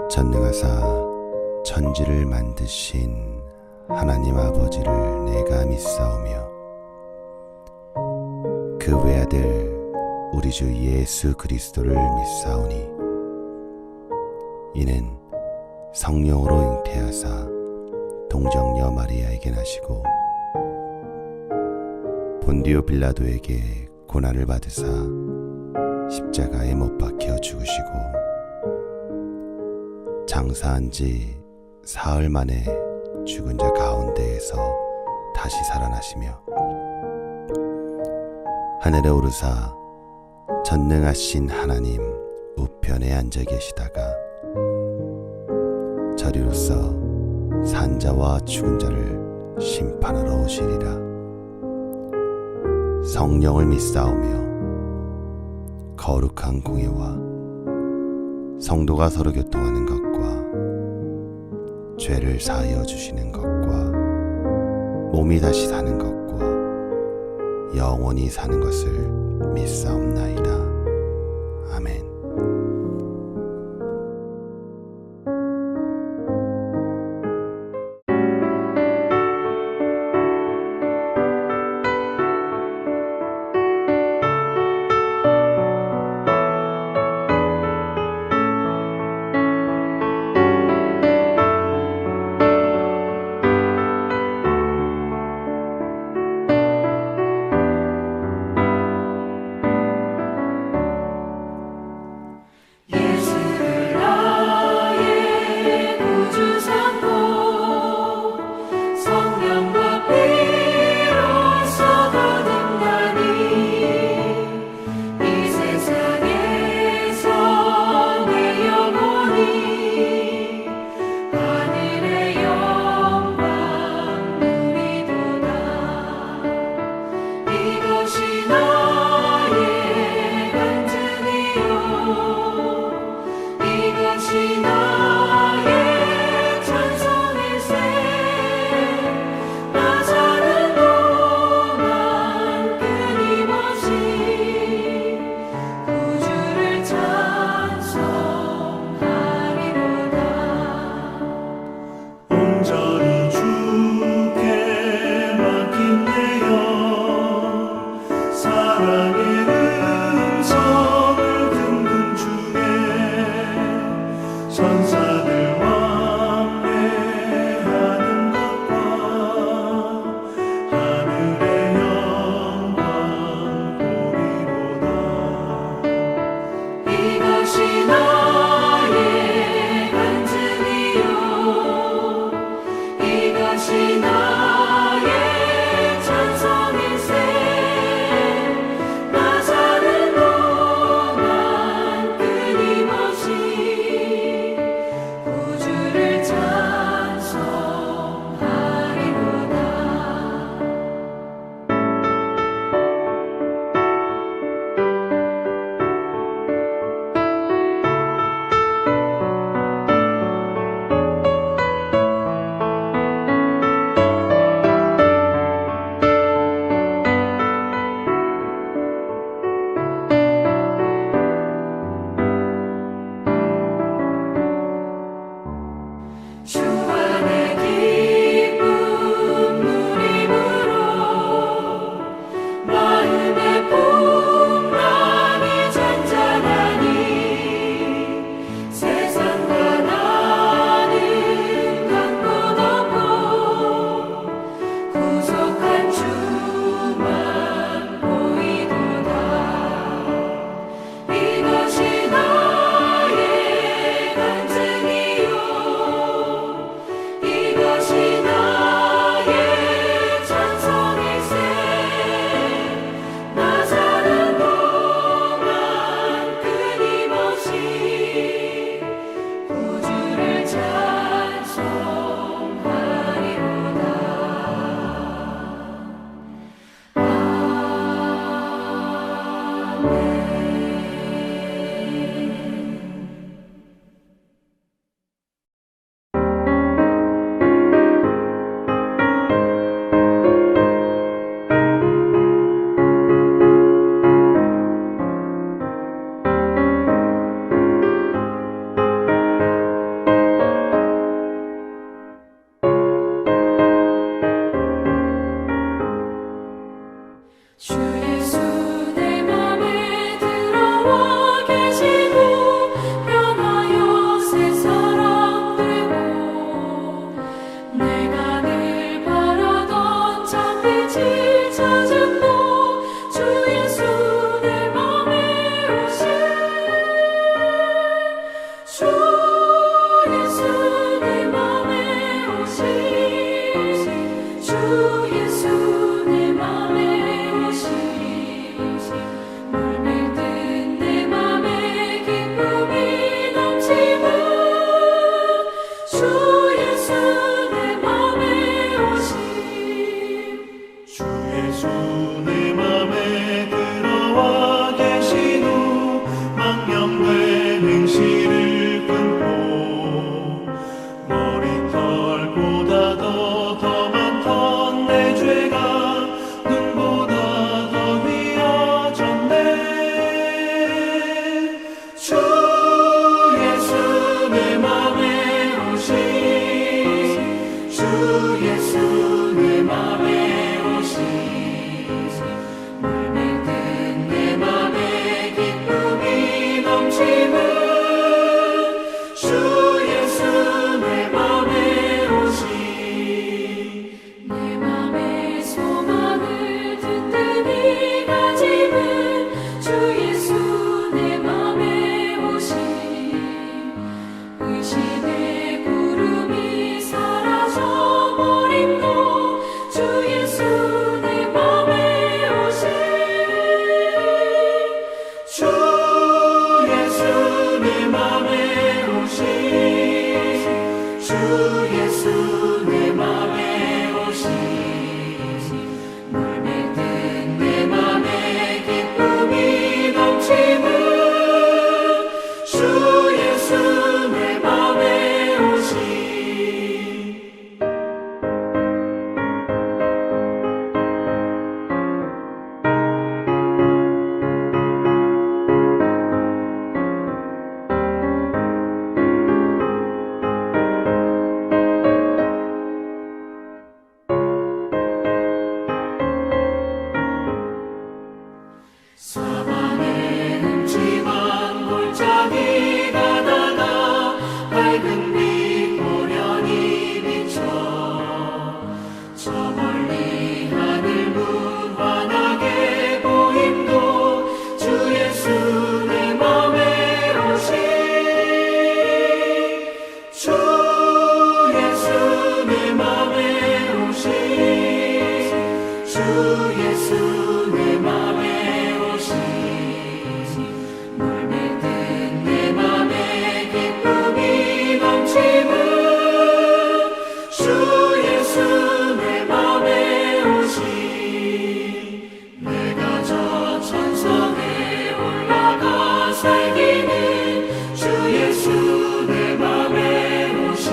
전능하사 천지를 만드신 하나님 아버지를 내가 믿사오며 그 외아들 우리 주 예수 그리스도를 믿사오니 이는 성령으로 잉태하사 동정녀 마리아에게 나시고 본디오 빌라도에게 고난을 받으사 십자가에 못 박혀 죽으시고 장사한 지 사흘 만에 죽은 자 가운데에서 다시 살아나시며 하늘에 오르사 전능하신 하나님 우편에 앉아 계시다가 저리로서 산자와 죽은 자를 심판하러 오시리라. 성령을 믿사오며 거룩한 공예와 성도가 서로 교통하는 것과 죄를 사하여 주시는 것과 몸이 다시 사는 것과 영원히 사는 것을 믿사옵나이다. 아멘. 천사 살기는 주 예수 내 맘에 오시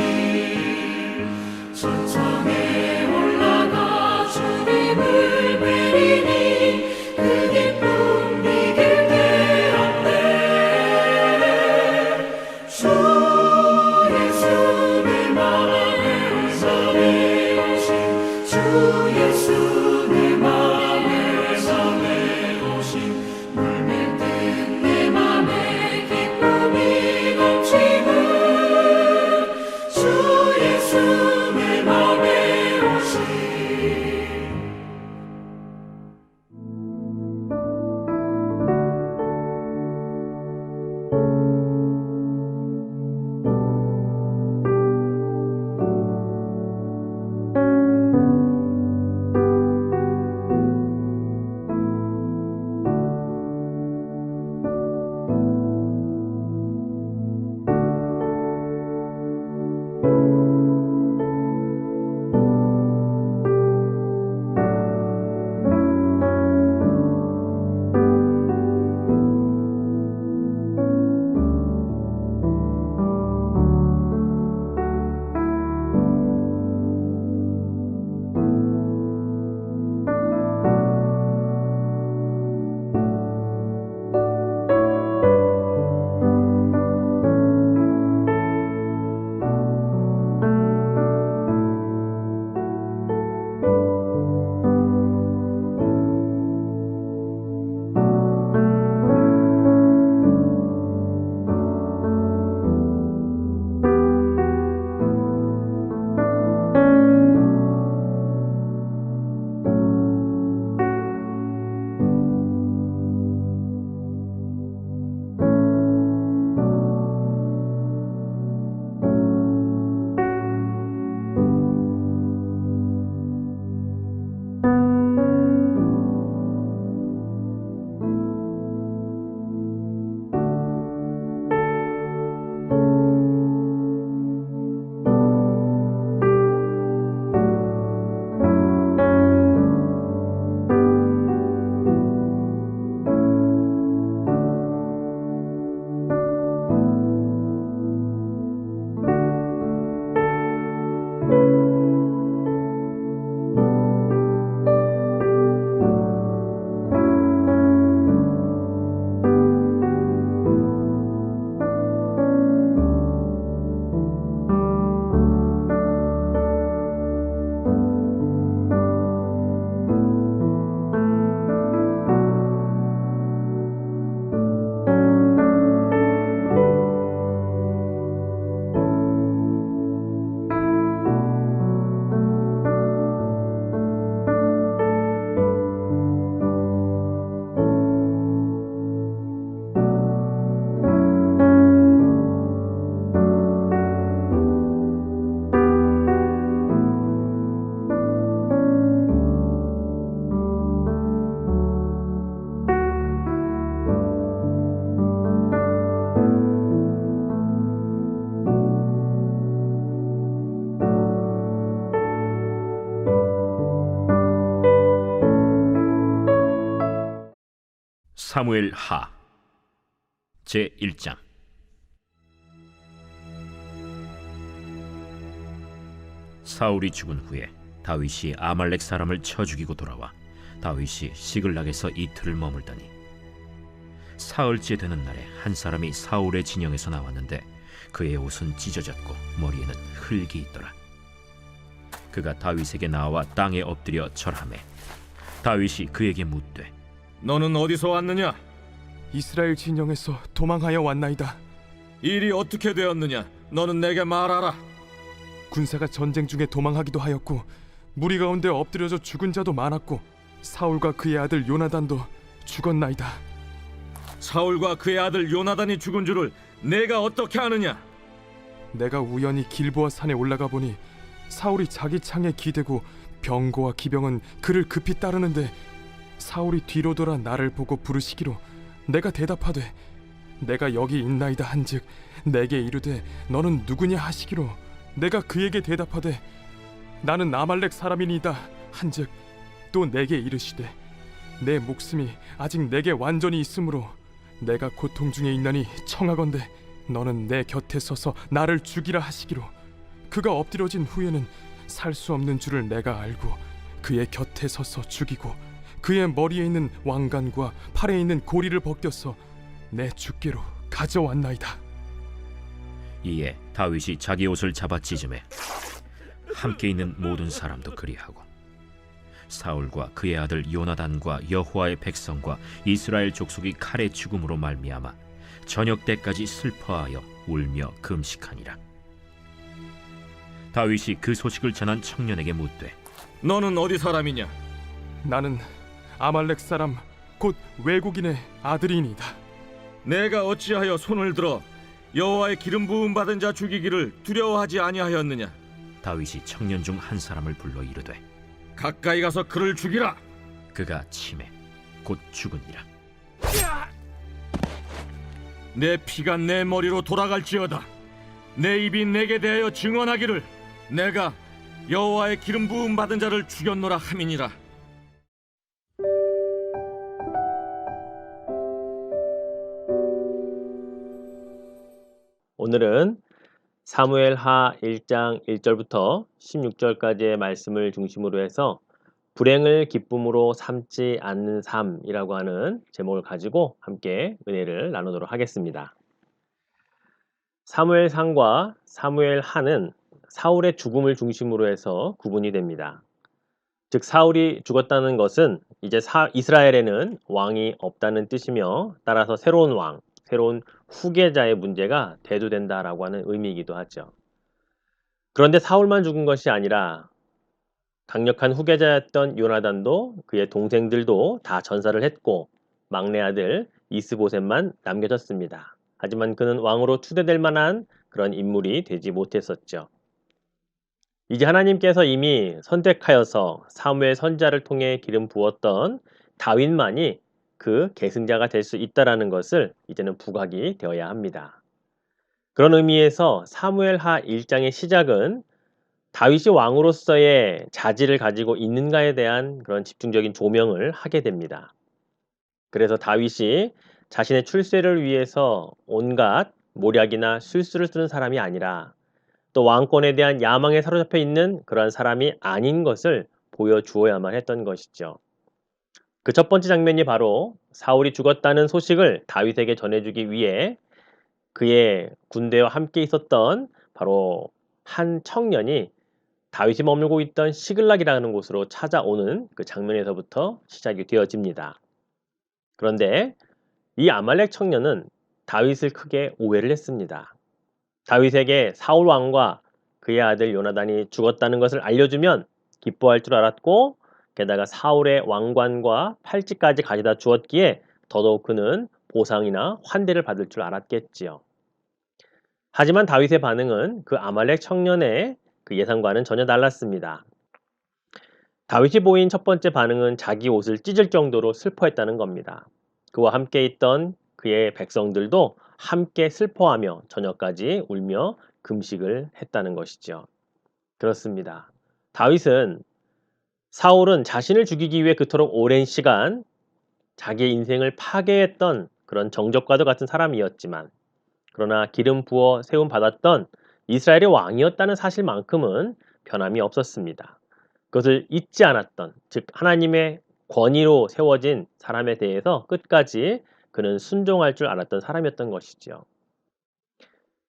천천에 올라가 주님을 뵈리니 그 기쁨 이길 데 없네 주 예수 내 맘에 오신 주 예수 내 맘에 오신 물밀 듯 내 맘에 기쁨이 넘치는 주 예수 내 맘에 오신 사무엘 하 제1장. 사울이 죽은 후에 다윗이 아말렉 사람을 쳐 죽이고 돌아와 다윗이 시글락에서 이틀을 머물더니 사흘째 되는 날에 한 사람이 사울의 진영에서 나왔는데 그의 옷은 찢어졌고 머리에는 흙이 있더라. 그가 다윗에게 나와 땅에 엎드려 절하매 다윗이 그에게 묻되 너는 어디서 왔느냐? 이스라엘 진영에서 도망하여 왔나이다. 일이 어떻게 되었느냐? 너는 내게 말하라. 군사가 전쟁 중에 도망하기도 하였고 무리 가운데 엎드려져 죽은 자도 많았고 사울과 그의 아들 요나단도 죽었나이다. 사울과 그의 아들 요나단이 죽은 줄을 내가 어떻게 아느냐? 내가 우연히 길보아 산에 올라가 보니 사울이 자기 창에 기대고 병거와 기병은 그를 급히 따르는데 사울이 뒤로 돌아 나를 보고 부르시기로 내가 대답하되 내가 여기 있나이다 한즉 내게 이르되 너는 누구냐 하시기로 내가 그에게 대답하되 나는 아말렉 사람이니이다 한즉 또 내게 이르시되 내 목숨이 아직 내게 완전히 있으므로 내가 고통 중에 있나니 청하건대 너는 내 곁에 서서 나를 죽이라 하시기로. 그가 엎드려진 후에는 살 수 없는 줄을 내가 알고 그의 곁에 서서 죽이고 그의 머리에 있는 왕관과 팔에 있는 고리를 벗겨서 내 주께로 가져왔나이다. 이에 다윗이 자기 옷을 잡아 찢음에 함께 있는 모든 사람도 그리하고 사울과 그의 아들 요나단과 여호와의 백성과 이스라엘 족속이 칼의 죽음으로 말미암아 저녁 때까지 슬퍼하여 울며 금식하니라. 다윗이 그 소식을 전한 청년에게 묻되 너는 어디 사람이냐? 나는 아말렉 사람 곧 외국인의 아들이니이다. 내가 어찌하여 손을 들어 여호와의 기름 부음 받은 자 죽이기를 두려워하지 아니하였느냐? 다윗이 청년 중 한 사람을 불러 이르되 가까이 가서 그를 죽이라. 그가 치매 곧 죽으니라. 내 피가 내 머리로 돌아갈지어다. 내 입이 내게 대하여 증언하기를 내가 여호와의 기름 부음 받은 자를 죽였노라 함이니라. 오늘은 사무엘하 1장 1절부터 16절까지의 말씀을 중심으로 해서 불행을 기쁨으로 삼지 않는 삶이라고 하는 제목을 가지고 함께 은혜를 나누도록 하겠습니다. 사무엘상과 사무엘하는 사울의 죽음을 중심으로 해서 구분이 됩니다. 즉 사울이 죽었다는 것은 이제 이스라엘에는 왕이 없다는 뜻이며 따라서 새로운 왕, 새로운 후계자의 문제가 대두된다라고 하는 의미이기도 하죠. 그런데 사울만 죽은 것이 아니라 강력한 후계자였던 요나단도 그의 동생들도 다 전사를 했고 막내 아들 이스보셋만 남겨졌습니다. 하지만 그는 왕으로 추대될 만한 그런 인물이 되지 못했었죠. 이제 하나님께서 이미 선택하여서 사무엘 선지자를 통해 기름 부었던 다윗만이 그 계승자가 될 수 있다는 것을 이제는 부각이 되어야 합니다. 그런 의미에서 사무엘하 1장의 시작은 다윗이 왕으로서의 자질을 가지고 있는가에 대한 그런 집중적인 조명을 하게 됩니다. 그래서 다윗이 자신의 출세를 위해서 온갖 모략이나 술수를 쓰는 사람이 아니라 또 왕권에 대한 야망에 사로잡혀 있는 그러한 사람이 아닌 것을 보여주어야만 했던 것이죠. 그 첫 번째 장면이 바로 사울이 죽었다는 소식을 다윗에게 전해주기 위해 그의 군대와 함께 있었던 바로 한 청년이 다윗이 머물고 있던 시글락이라는 곳으로 찾아오는 그 장면에서부터 시작이 되어집니다. 그런데 이 아말렉 청년은 다윗을 크게 오해를 했습니다. 다윗에게 사울 왕과 그의 아들 요나단이 죽었다는 것을 알려주면 기뻐할 줄 알았고 게다가 사울의 왕관과 팔찌까지 가져다 주었기에 더더욱 그는 보상이나 환대를 받을 줄 알았겠지요. 하지만 다윗의 반응은 그 아말렉 청년의 그 예상과는 전혀 달랐습니다. 다윗이 보인 첫 번째 반응은 자기 옷을 찢을 정도로 슬퍼했다는 겁니다. 그와 함께 있던 그의 백성들도 함께 슬퍼하며 저녁까지 울며 금식을 했다는 것이죠. 그렇습니다. 사울은 자신을 죽이기 위해 그토록 오랜 시간 자기의 인생을 파괴했던 그런 정적과도 같은 사람이었지만 그러나 기름 부어 세움 받았던 이스라엘의 왕이었다는 사실만큼은 변함이 없었습니다. 그것을 잊지 않았던, 즉 하나님의 권위로 세워진 사람에 대해서 끝까지 그는 순종할 줄 알았던 사람이었던 것이죠.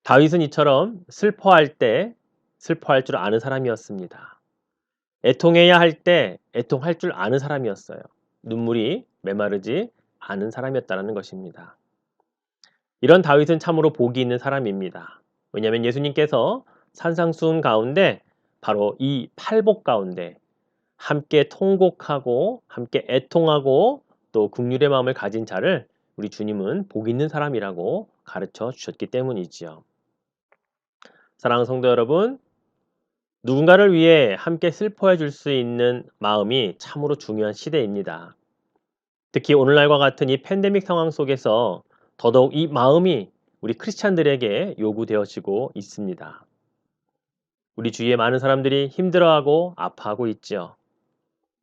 다윗은 이처럼 슬퍼할 때 슬퍼할 줄 아는 사람이었습니다. 애통해야 할 때 애통할 줄 아는 사람이었어요. 눈물이 메마르지 않은 사람이었다는 것입니다. 이런 다윗은 참으로 복이 있는 사람입니다. 왜냐하면 예수님께서 산상수훈 가운데 바로 이 팔복 가운데 함께 통곡하고 함께 애통하고 또 긍휼의 마음을 가진 자를 우리 주님은 복 있는 사람이라고 가르쳐 주셨기 때문이지요. 사랑하는 성도 여러분, 누군가를 위해 함께 슬퍼해 줄 수 있는 마음이 참으로 중요한 시대입니다. 특히 오늘날과 같은 이 팬데믹 상황 속에서 더더욱 이 마음이 우리 크리스찬들에게 요구되어지고 있습니다. 우리 주위에 많은 사람들이 힘들어하고 아파하고 있죠.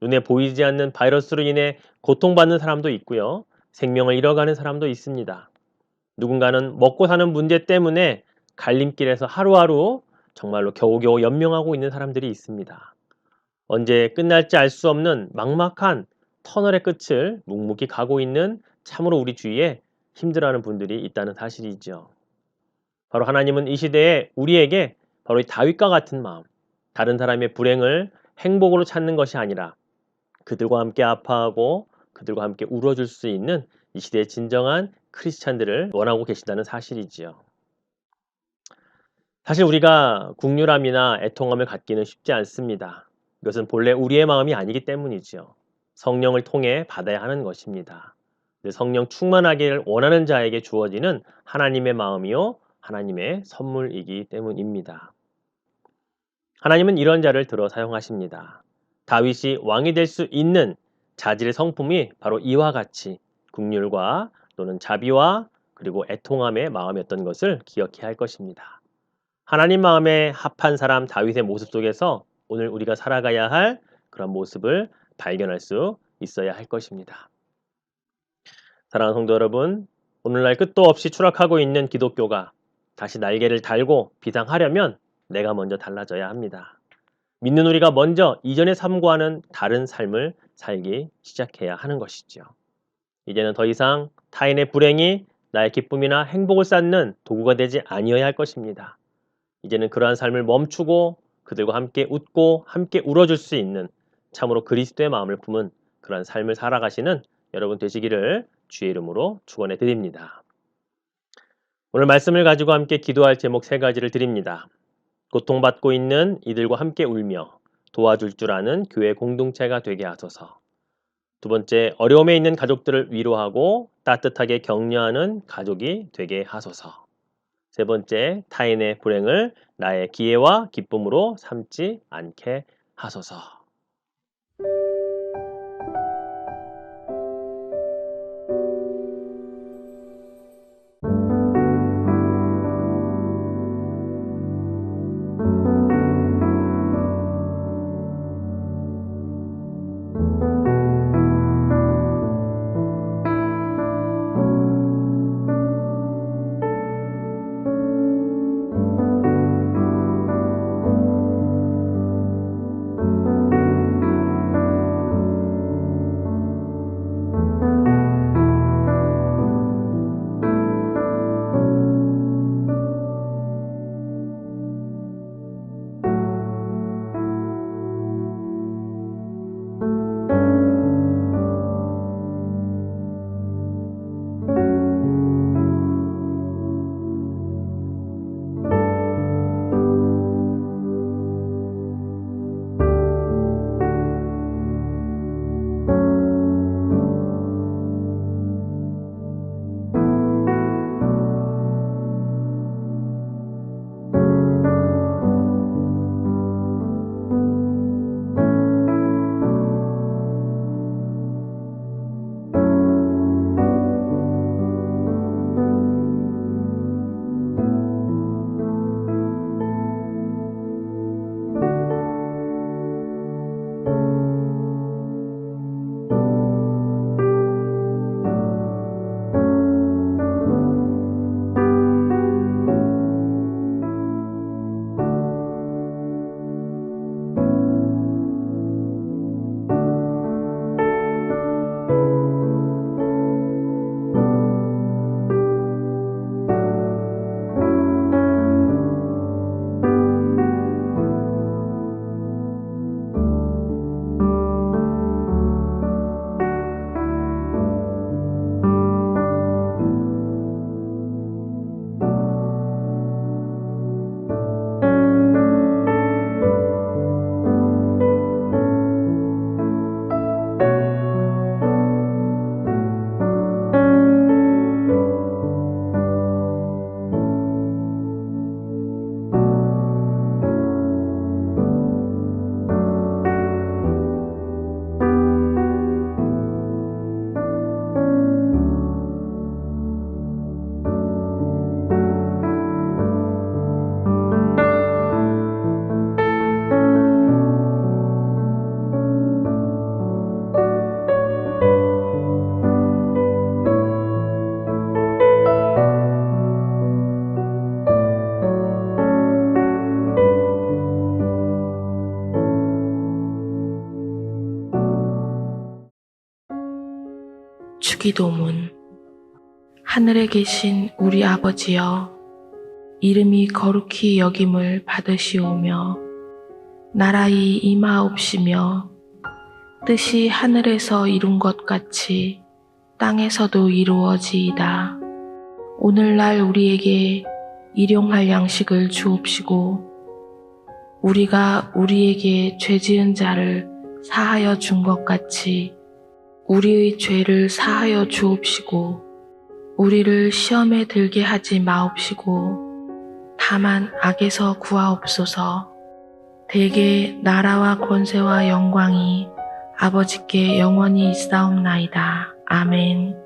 눈에 보이지 않는 바이러스로 인해 고통받는 사람도 있고요. 생명을 잃어가는 사람도 있습니다. 누군가는 먹고 사는 문제 때문에 갈림길에서 하루하루 정말로 겨우겨우 연명하고 있는 사람들이 있습니다. 언제 끝날지 알 수 없는 막막한 터널의 끝을 묵묵히 가고 있는 참으로 우리 주위에 힘들어하는 분들이 있다는 사실이죠. 바로 하나님은 이 시대에 우리에게 바로 이 다윗과 같은 마음, 다른 사람의 불행을 행복으로 찾는 것이 아니라 그들과 함께 아파하고 그들과 함께 울어줄 수 있는 이 시대의 진정한 크리스찬들을 원하고 계신다는 사실이지요. 사실 우리가 국률함이나 애통함을 갖기는 쉽지 않습니다. 이것은 본래 우리의 마음이 아니기 때문이지요. 성령을 통해 받아야 하는 것입니다. 성령 충만하기를 원하는 자에게 주어지는 하나님의 마음이요 하나님의 선물이기 때문입니다. 하나님은 이런 자를 들어 사용하십니다. 다윗이 왕이 될 수 있는 자질의 성품이 바로 이와 같이 국률과 또는 자비와 그리고 애통함의 마음이었던 것을 기억해야 할 것입니다. 하나님 마음에 합한 사람 다윗의 모습 속에서 오늘 우리가 살아가야 할 그런 모습을 발견할 수 있어야 할 것입니다. 사랑하는 성도 여러분, 오늘날 끝도 없이 추락하고 있는 기독교가 다시 날개를 달고 비상하려면 내가 먼저 달라져야 합니다. 믿는 우리가 먼저 이전의 삶과는 다른 삶을 살기 시작해야 하는 것이죠. 이제는 더 이상 타인의 불행이 나의 기쁨이나 행복을 쌓는 도구가 되지 아니어야 할 것입니다. 이제는 그러한 삶을 멈추고 그들과 함께 웃고 함께 울어줄 수 있는 참으로 그리스도의 마음을 품은 그러한 삶을 살아가시는 여러분 되시기를 주의 이름으로 축원해 드립니다. 오늘 말씀을 가지고 함께 기도할 제목 3가지를 드립니다. 고통받고 있는 이들과 함께 울며 도와줄 줄 아는 교회 공동체가 되게 하소서. 두 번째, 어려움에 있는 가족들을 위로하고 따뜻하게 격려하는 가족이 되게 하소서. 세 번째, 타인의 불행을 나의 기회와 기쁨으로 삼지 않게 하소서. 주기도문. 하늘에 계신 우리 아버지여, 이름이 거룩히 여김을 받으시오며 나라의 임하옵시며 뜻이 하늘에서 이룬 것 같이 땅에서도 이루어지이다. 오늘날 우리에게 일용할 양식을 주옵시고 우리가 우리에게 죄지은 자를 사하여 준 것 같이 우리의 죄를 사하여 주옵시고 우리를 시험에 들게 하지 마옵시고 다만 악에서 구하옵소서. 대개 나라와 권세와 영광이 아버지께 영원히 있사옵나이다. 아멘.